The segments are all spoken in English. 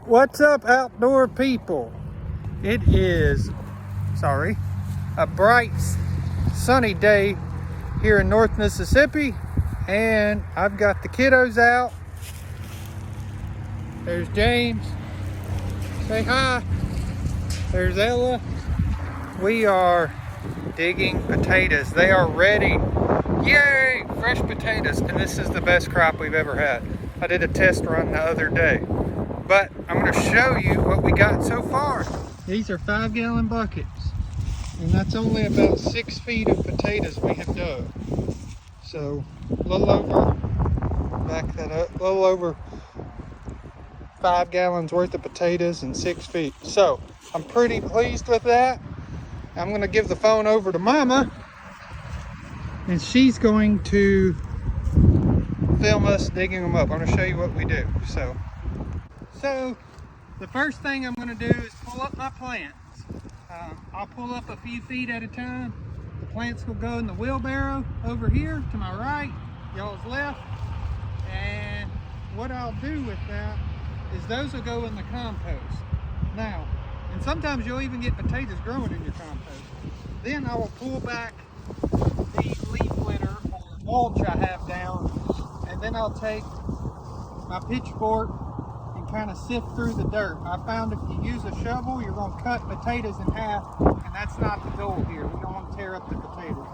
What's up, outdoor people? It is, a bright, sunny day here in North Mississippi, and I've got the kiddos out. There's James. Say hi. There's Ella. We are digging potatoes. They are ready. Yay! Fresh potatoes, and this is the best crop we've ever had. I did a test run the other day, but I'm going to show you what we got so far. These are 5-gallon buckets, and that's only about 6 feet of potatoes we have dug. So a little over, back that up, a little over 5 gallons worth of potatoes in 6 feet. So I'm pretty pleased with that. I'm going to give the phone over to Mama, and she's going to film us digging them up. I'm going to show you what we do. So the first thing I'm going to do is pull up my plants. I'll pull up a few feet at a time. The plants will go in the wheelbarrow over here to my right, y'all's left. And what I'll do with that is those will go in the compost. Now, and sometimes you'll even get potatoes growing in your compost. Then I will pull back the leaf litter or mulch I have down, and then I'll take my pitchfork and kind of sift through the dirt. I found if you use a shovel, you're going to cut potatoes in half, and that's not the goal here. We don't want to tear up the potatoes.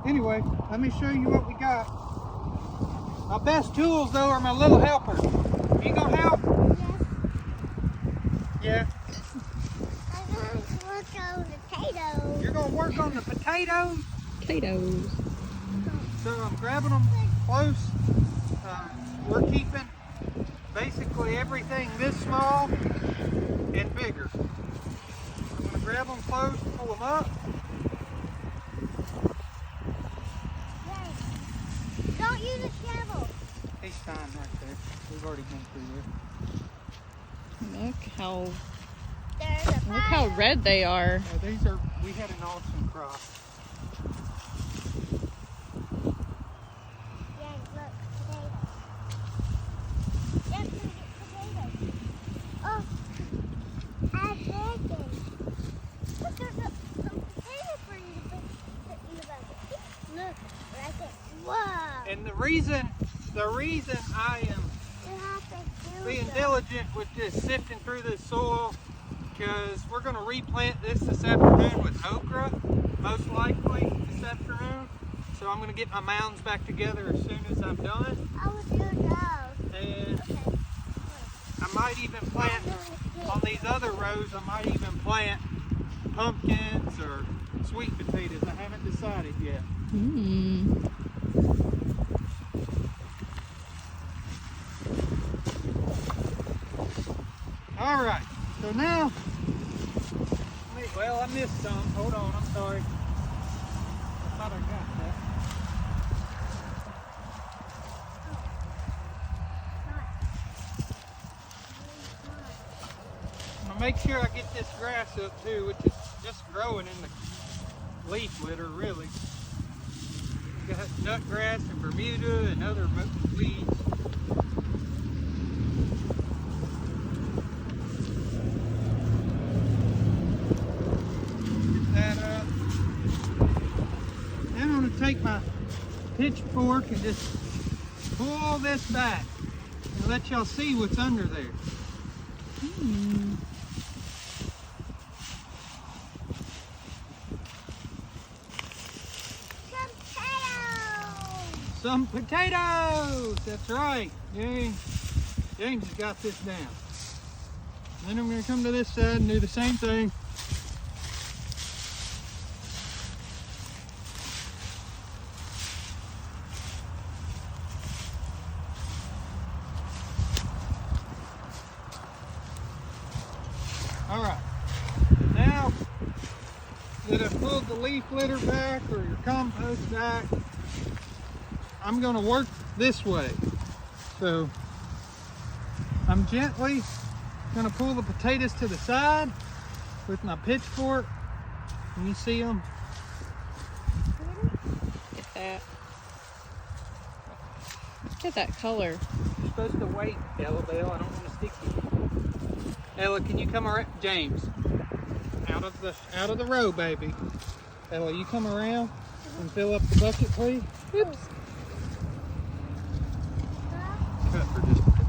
Anyway, let me show you what we got. My best tools, though, are my little helpers. You gonna help? Yes. Yeah. I'm going to work on the potatoes. You're gonna work on the potatoes? Potatoes. So I'm grabbing them close. We're keeping basically everything this small and bigger. I'm gonna grab them close, pull them up. Yes. Don't use a shovel. He's fine right there. We've already been through Look how There's a look how fire. red they are. there. We had an awesome crop. Yeah, look, potatoes. Yes, we get potatoes. Oh, add bacon. Look, there's some potatoes for you to put in the bucket. Look, like it. Whoa. And the reason I am You have to do being that. diligent with this sifting through this soil, because we're going to replant this afternoon with okra, most likely this afternoon. So I'm going to get my mounds back together as soon as I'm done, I will do those. and Okay. I might even plant on these other rows. I might even plant pumpkins or sweet potatoes. I haven't decided yet. Mm. All right, so now, well, I missed some. Hold on, I'm sorry. I thought I got that. I'm gonna make sure I get this grass up too, which is just growing in the leaf litter, really. Got nut grass and Bermuda and other weeds. Then I'm going to take my pitchfork and just pull this back and let y'all see what's under there. Mm. Some potatoes. Some potatoes! That's right. James has got this down. Then I'm going to come to this side and do the same thing. All right, now that I've pulled the leaf litter back or your compost back, I'm going to work this way. So I'm gently going to pull the potatoes to the side with my pitchfork. Can you see them? Get that. Look at that color. You're supposed to wait, Yellow Bell. I don't want to stick you. Ella, can you come around? James, out of the row, baby. Ella, you come around and fill up the bucket, please. Oops. Cut for just a minute.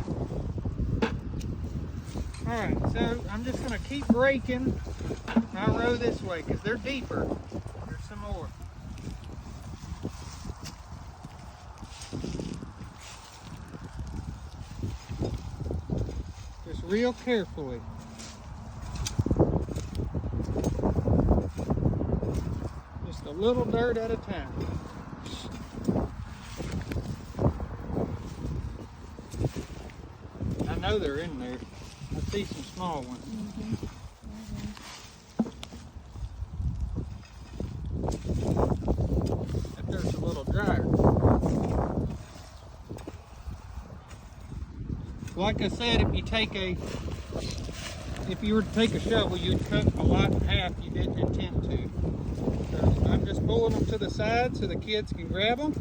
All right, so I'm just gonna keep breaking my row this way because they're deeper. There's some more. Just real carefully. Just a little dirt at a time. I know they're in there. I see some small ones. That dirt's a little drier. Like I said, if you were to take a shovel, you'd cut a lot in half you didn't intend to. So I'm just pulling them to the side so the kids can grab them.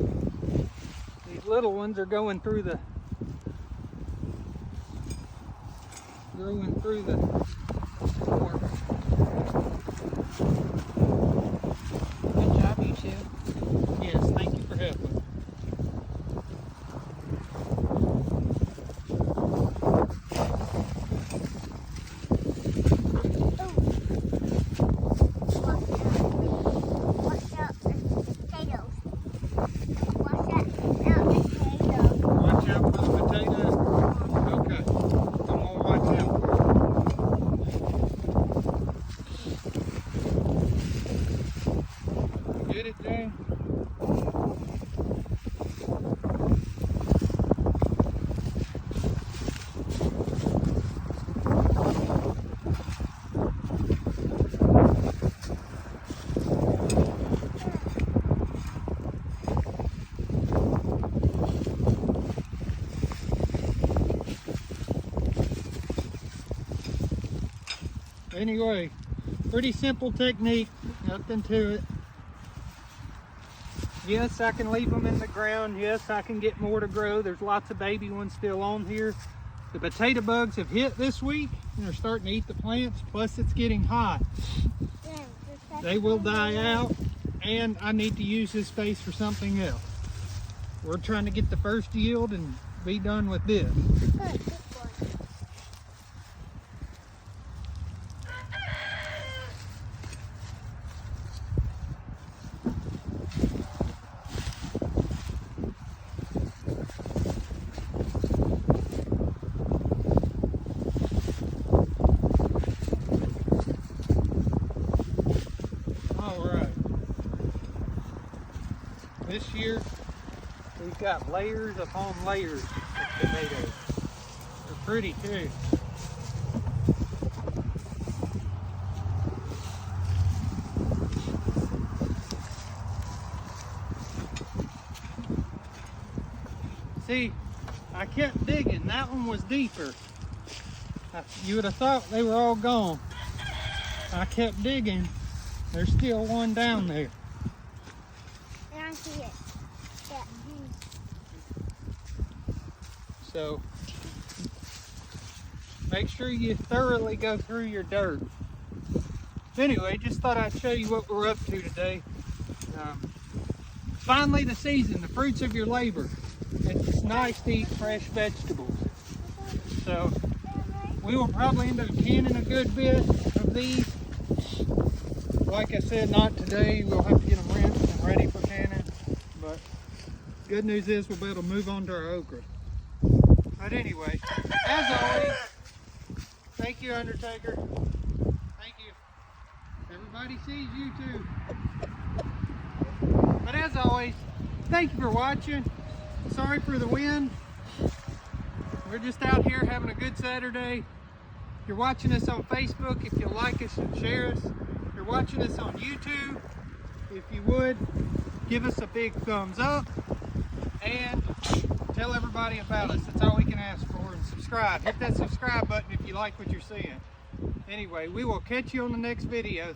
These little ones are going through the fork. Good job, you two. Yes, thank you for helping. Watch out for potatoes. Watch out for potatoes. Watch out for the potatoes. Okay, I'm gonna watch out. Get it, Jane? Anyway, pretty simple technique, nothing to it. Yes, I can leave them in the ground. Yes, I can get more to grow. There's lots of baby ones still on here. The potato bugs have hit this week and they're starting to eat the plants, plus it's getting hot. They will die out, and I need to use this space for something else. We're trying to get the first yield and be done with this. Good, good one. This year, we've got layers upon layers of tomatoes. They're pretty too. See, I kept digging. That one was deeper. You would have thought they were all gone. I kept digging. There's still one down there. And I see it. Yeah. So make sure you thoroughly go through your dirt. Anyway, just thought I'd show you what we're up to today. Finally the season, the fruits of your labor. It's nice to eat fresh vegetables. So we will probably end up canning a good bit of these. Like I said, not today. We'll have to get them rinsed and ready for canning. But good news is we'll be able to move on to our okra. But anyway, as always, thank you, Undertaker. Thank you. Everybody sees you too. But as always, thank you for watching. Sorry for the wind. We're just out here having a good Saturday. If you're watching us on Facebook, if you like us and share us. If you're watching us on YouTube, if you would, give us a big thumbs up and tell everybody about us. That's all we can ask for. And subscribe. Hit that subscribe button if you like what you're seeing. Anyway, we will catch you on the next video.